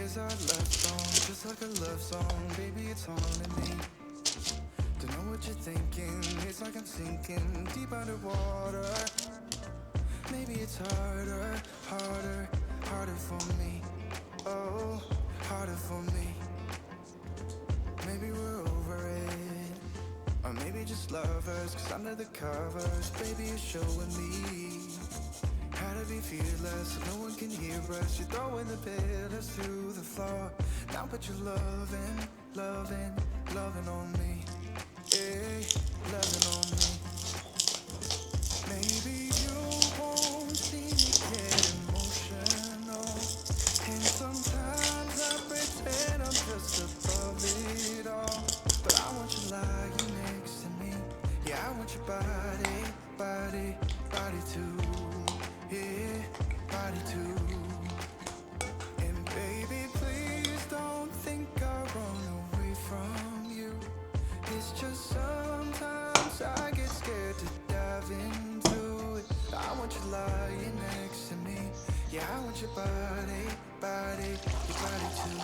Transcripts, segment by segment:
is our love song, just like a love song, baby, it's haunting me. Don't know what you're thinking, it's like I'm sinking deep underwater. Maybe it's harder, harder, harder for me. Oh, harder for me. Maybe we're over it, or maybe just lovers, cause under the covers, baby, you're showing me how to be fearless, so no one can hear us. You're throwing the pillars through the floor. Now put your loving, loving, loving on me. Yeah, loving on me. Maybe you won't see me get emotional, and sometimes I pretend I'm just above it all. But I want you lying next to me. Yeah, I want your body, body, body too. Yeah, body too. And baby, please don't think I'll run away from you. It's just sometimes I get scared to dive into it. I want you lying next to me. Yeah, I want your body, body, your body too.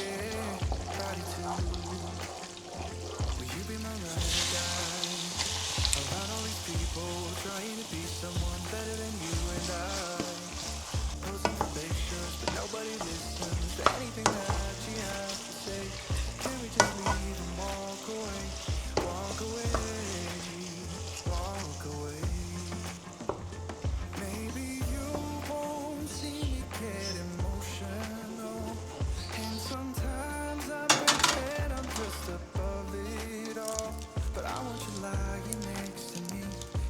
Yeah, body too. Will you be my ride or die? Around all these people trying to be someone better than you and I. Posing for pictures, but nobody listens to anything that you have to say. Can we just leave and walk away? Walk away, walk away. Maybe you won't see me get emotional, and sometimes I pretend I'm just above it all. But I want you lying next to me.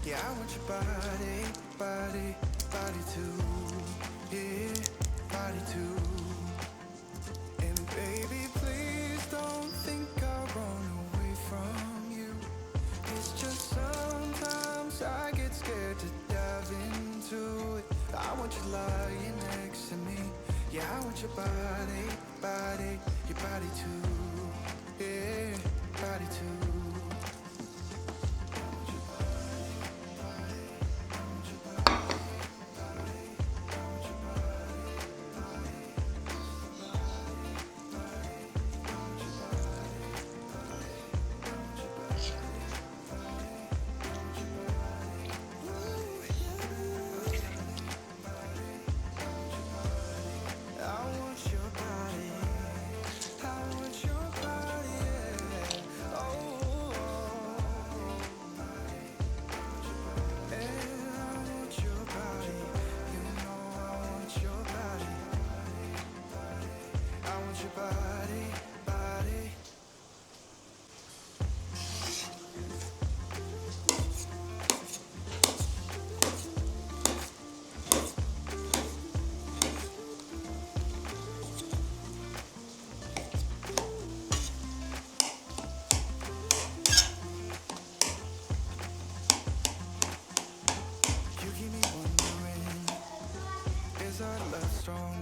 Yeah, I want your body, body, body too. Yeah, body too. And baby, please don't think I'll run away from you. It's just sometimes I get scared to dive into it. I want you lying next to me. Yeah, I want your body, body, your body too. Yeah, body too.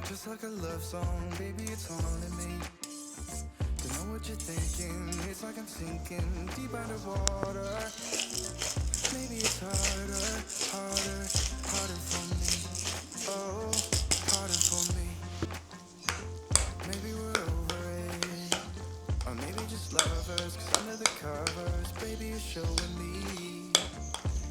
Just like a love song, baby, it's haunting me. Don't know what you're thinking, it's like I'm sinking deep underwater. Maybe it's harder, harder, harder for me. Oh, harder for me. Maybe we're over it, or maybe just lovers, cause under the covers, baby, you're showing me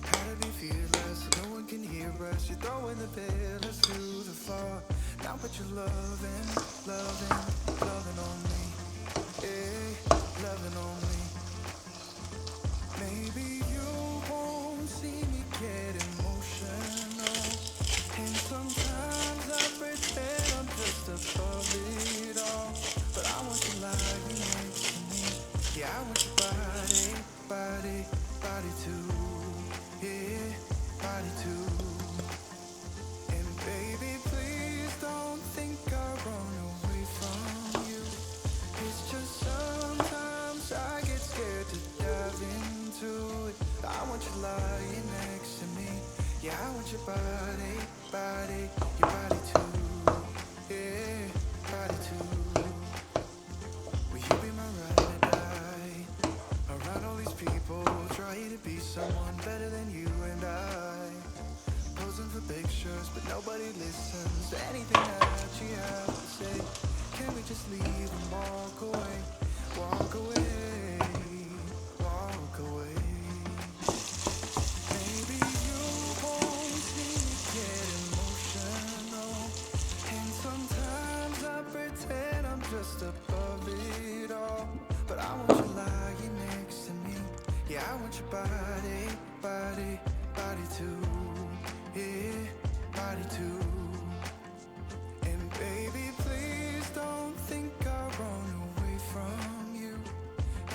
how to be fearless, so no one can hear us. You're throwing the pillars through the floor. Now put your loving, loving, loving on me. Yeah, loving on me. Maybe you won't see me get emotional, and sometimes I pretend I'm just above it all. But I want you lying next to me. Yeah, I want your body, body, body too. Yeah, body too. And baby, please don't think I'll run away from you. It's just sometimes I get scared to dive into it. I want you lying next to me. Yeah, I want your body, body, your body too. Yeah, body too. Will you be my ride or die? Around all these people trying to be someone better than you and I. Posing for pictures, but nobody listens to anything that you have to say. Can we just leave and walk away? Walk away, walk away. Maybe you won't see me get emotional, and sometimes I pretend I'm just above it all. But I want you lying next to me. Yeah, I want your body, body, body too. Yeah, body too. And baby, please don't think I'll run away from you.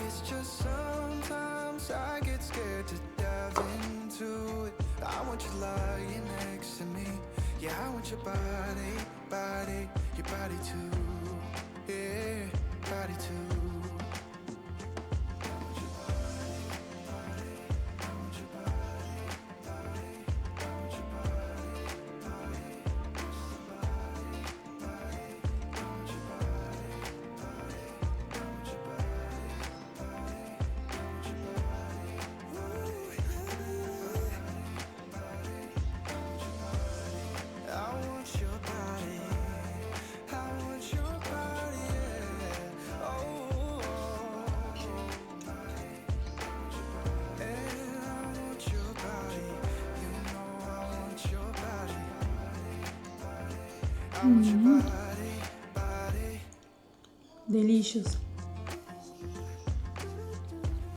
It's just sometimes I get scared to dive into it. I want you lying next to me. Yeah, I want your body, body, your body too. Yeah, body too. I want your body. I want your body, yeah. Oh, and I want your body. You know I want your body. I want your body, body. Delicious.